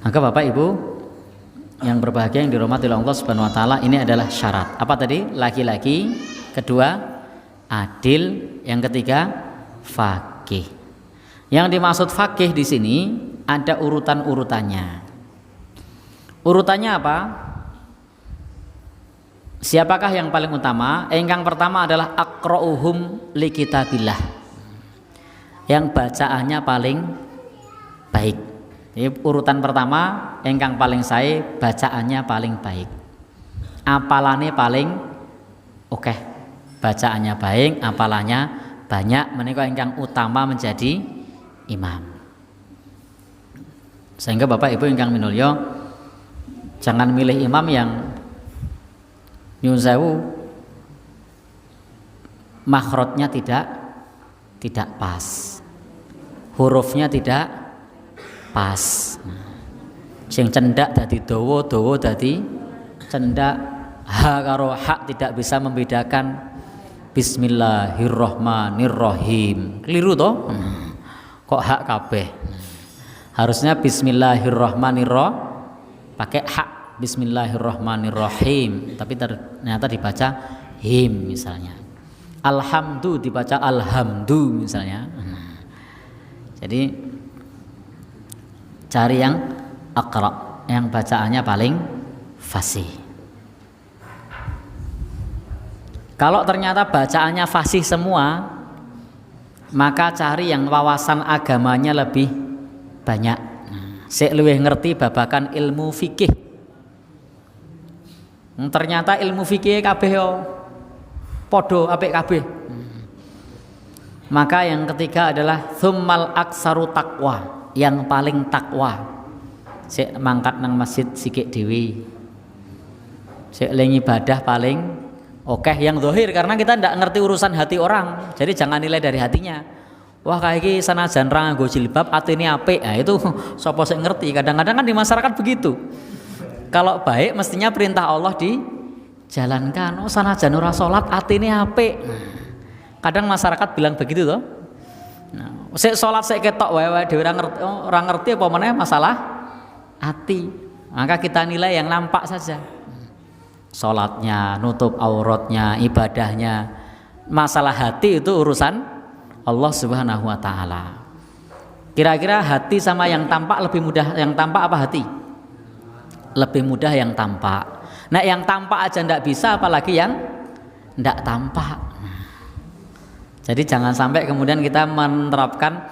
Maka Bapak Ibu yang berbahagia yang dirahmati oleh Allah Subhanahu wa taala, ini adalah syarat. Apa tadi? Laki-laki, kedua adil, yang ketiga faqih. Yang dimaksud faqih di sini ada urutan-urutannya. Urutannya apa? Siapakah yang paling utama? Yang pertama adalah aqra'uhum li kitabillah, yang bacaannya paling baik. Jadi urutan pertama, yang paling sae bacaannya paling baik, apalane paling oke, bacaannya baik, apalannya banyak, menika ingkang utama menjadi imam. Sehingga Bapak Ibu ingkang minulya, jangan milih imam yang nyuwun sewu makhrajnya tidak pas, hurufnya tidak pas, sing cendak dadi dawa, dawa dadi cendak, ha karo hak tidak bisa membedakan, bismillahirrahmanirrahim, keliru toh, kok hak kabeh, harusnya bismillahirrahmanirrahim pakai hak, bismillahirrahmanirrahim, tapi ternyata dibaca him misalnya. Alhamdu dibaca alhamdu misalnya. Jadi cari yang aqra, yang bacaannya paling fasih. Kalau ternyata bacaannya fasih semua, maka cari yang wawasan agamanya lebih banyak. Sik luwih ngerti babakan ilmu fikih. Ternyata ilmu fikih kabeh yo podo apik kabeh. Maka yang ketiga adalah tsummal aksaru taqwa, yang paling takwa. Sik mangkat nang masjid sikik dewi, sik ling ibadah paling oke, yang zahir, karena kita ndak ngerti urusan hati orang. Jadi jangan nilai dari hatinya. Wah kayak iki sanajan ra nggo jilbab atine apik. Nah itu sapa sing ngerti. Kadang-kadang kan di masyarakat begitu. Kalau baik mestinya perintah Allah dijalankan. Oh sanajan ora salat atine apik. Kadang masyarakat bilang begitu toh. Nah, sik salat sik ketok wae dhewe ora ngerti apa meneh masalah hati. Maka kita nilai yang nampak saja. Salatnya, nutup auratnya, ibadahnya. Masalah hati itu urusan Allah Subhanahu wa taala. Kira-kira hati sama yang tampak lebih mudah yang tampak apa hati? Lebih mudah yang tampak. Nah yang tampak aja ndak bisa, apalagi yang ndak tampak. Jadi jangan sampai kemudian kita menerapkan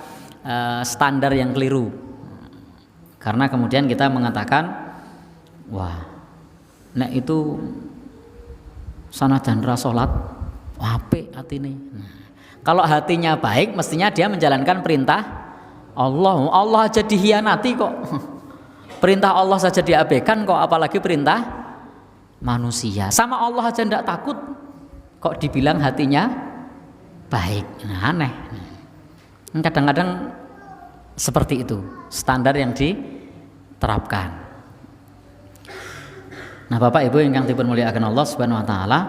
standar yang keliru, karena kemudian kita mengatakan wah nek itu sanajan ra salat apik atine. Kalau hatinya baik mestinya dia menjalankan perintah Allah. Allah aja dihianati kok. Perintah Allah saja diabaikan kok, apalagi perintah manusia. Sama Allah aja ndak takut kok dibilang hatinya baik. Nah, aneh. Kadang-kadang seperti itu standar yang diterapkan. Nah Bapak Ibu ingkang dipun mulyakaken Allah Subhanahu wa taala,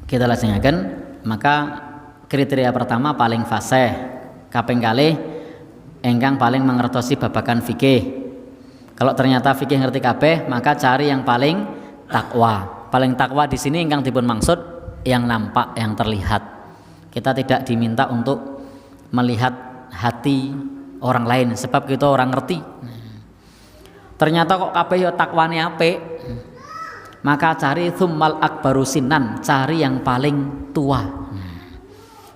kita lajengaken. Maka kriteria pertama paling fasih, kaping kalih ingkang paling mengertosi babakan fikih. Kalau ternyata fikih ngerti kabeh, maka cari yang paling takwa. Paling takwa di sini ingkang dipun maksud yang nampak, yang terlihat. Kita tidak diminta untuk melihat hati orang lain, sebab kita orang ngerti. Ternyata kok kabeh yo takwane apik, maka cari tsummal akbaru sinan, cari yang paling tua.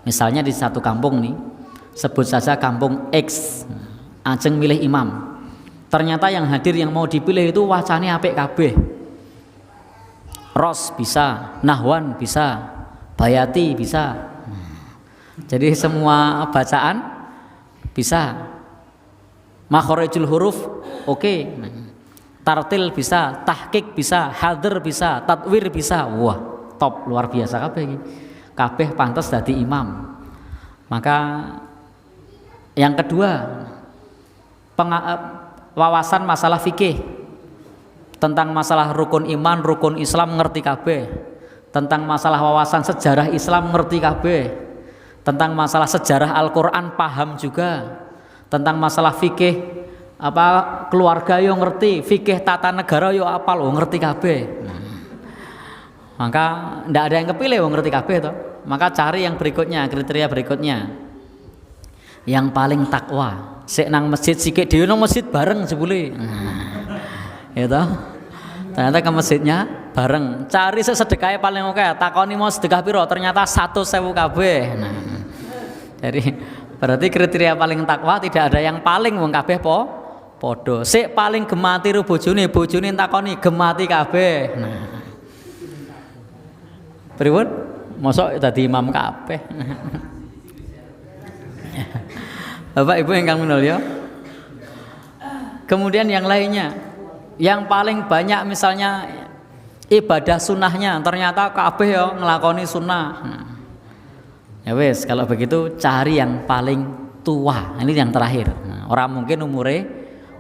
Misalnya di satu kampung nih, sebut saja kampung X, ajeng milih imam. Ternyata yang hadir yang mau dipilih itu wacane apik kabeh. Ros bisa, Nahwan bisa, Bayati bisa. Jadi semua bacaan bisa. Makhorijul huruf oke. Tartil bisa, tahqiq bisa, hadr bisa, tatwir bisa. Wah, top, luar biasa kabeh iki. Kabeh pantas dadi imam. Maka yang kedua, wawasan masalah fikih, tentang masalah rukun iman, rukun Islam ngerti kabeh, tentang masalah wawasan sejarah Islam ngerti kabeh, tentang masalah sejarah Al-Quran paham juga, tentang masalah fikih apa keluarga yo ngerti, fikih tata negara yo apal, ngerti kabeh. Maka ndak ada yang kepilih ngerti kabeh toh. Maka cari yang berikutnya, kriteria berikutnya. Yang paling takwa. Sik nang masjid sikik dhewe nang masjid bareng jebule. Ya toh. Ternyata ke masjidnya bareng. Cari sedekahnya paling oke. Takoni mau sedekah piro? Ternyata 100.000 kabeh. Jadi berarti kriteria paling takwa tidak ada yang paling wong kabeh podo. Sik paling gemati ru bojone takoni gemati kabeh. Pripun? Mosok dadi imam kabeh. Bapak Ibu ingkang minulya. Kemudian yang lainnya, yang paling banyak misalnya ibadah sunnahnya ternyata kabeh ya ngelakoni sunnah. Ya wes, kalau begitu cari yang paling tua. Ini yang terakhir. Orang mungkin umure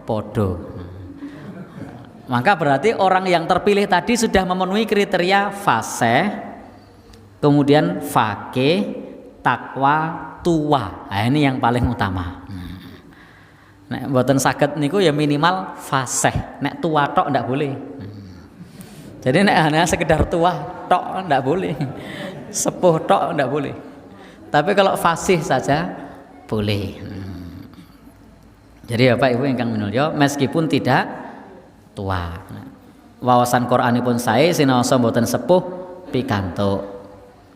podo. Maka berarti orang yang terpilih tadi sudah memenuhi kriteria fasih, kemudian fakih, takwa, tua. Nah, ini yang paling utama. Nek mboten saged niku ya minimal fasih. Nek tua tok ndak boleh. Jadi nek hanya sekedar tua tok ndak boleh. Sepuh tok ndak boleh. Tapi kalau fasih saja boleh. Jadi Bapak Ibu ingkang minulya, meskipun tidak tua. Wawasan Qur'anipun sae sinaosa mboten sepuh pikantuk.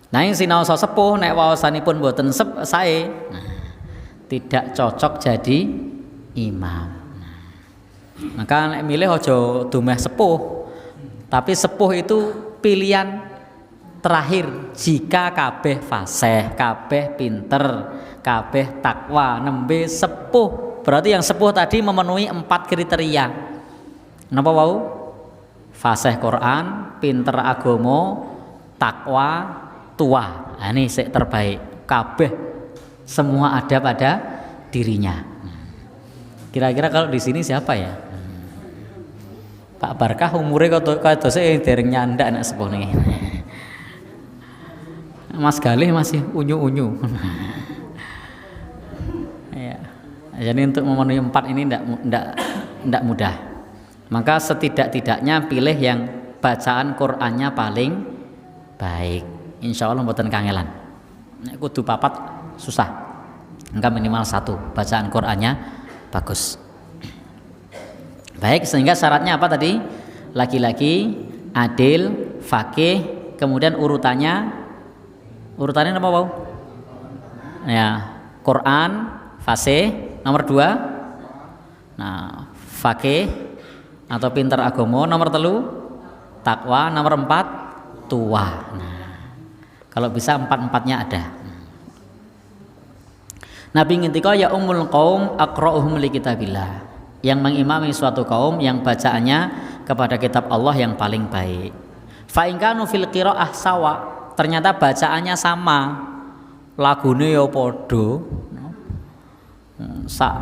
Nah yang sinaosa sepuh nek wawasanipun mboten sae tidak cocok jadi imam. Maka nek milih aja dumeh sepuh. Tapi sepuh itu pilihan terakhir jika kabeh fasih, kabeh pinter, kabeh takwa, nembe sepuh. Berarti yang sepuh tadi memenuhi 4 kriteria. Napa wau? Fasih Quran, pinter agama, takwa, tua. Nah, ini sik terbaik. Kabeh semua ada pada dirinya. Kira-kira kalau di sini siapa ya? Pak Barkah umure kok sik dereng nyandak nek sepuh niki. Mas Galih masih unyu-unyu. Ya. Jadi untuk memenuhi 4 ini ndak mudah. Maka setidak-tidaknya pilih yang bacaan Qur'annya paling baik. Insya Allah mboten kangelan. Nek kudu papat susah. Enggak minimal 1 bacaan Qur'annya bagus. Baik, sehingga syaratnya apa tadi? Laki-laki, adil, fakih, kemudian urutannya apa Bau? Ya, Quran, fasih, nomor 2. Nah, fakih atau pinter agama, nomor 3, takwa, nomor 4, tua. Nah, kalau bisa 4-4-nya ada. Nabi ngendika ya ummul qaum aqra'uhum li kitabillah. Yang mengimami suatu kaum yang bacaannya kepada kitab Allah yang paling baik. Fa in kanu fil qiraah sawa, ternyata bacaannya sama. Lagune ya padha. Sak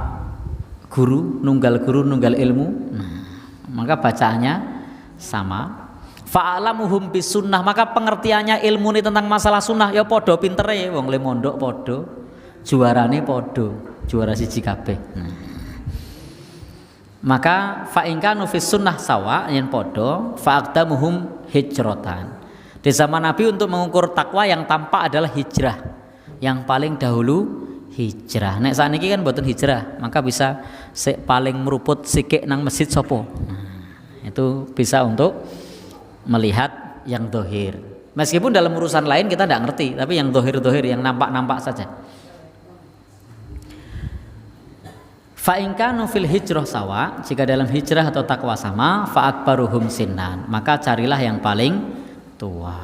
guru nunggal ilmu. Maka bacaannya sama. Fa'alamuhum bis sunnah, maka pengertiannya ilmu ini tentang masalah sunnah ya padha pintere, wong le mondok padha, juarane padha, juara siji kabeh. Maka fa in kanu fis sunnah sawa yen padha fa'aqdamuhum hijratan. Di zaman Nabi untuk mengukur takwa yang tampak adalah hijrah. Yang paling dahulu hijrah. Nek sakniki kan mboten hijrah, maka bisa paling meruput sikik nang masjid sapa. Itu bisa untuk melihat yang dohir. Meskipun dalam urusan lain kita tidak ngerti, tapi yang dohir yang nampak saja. Fa in kanu fil hijrah sawa, jika dalam hijrah atau takwa sama, fa akbaruhum sinnan, maka carilah yang paling tua.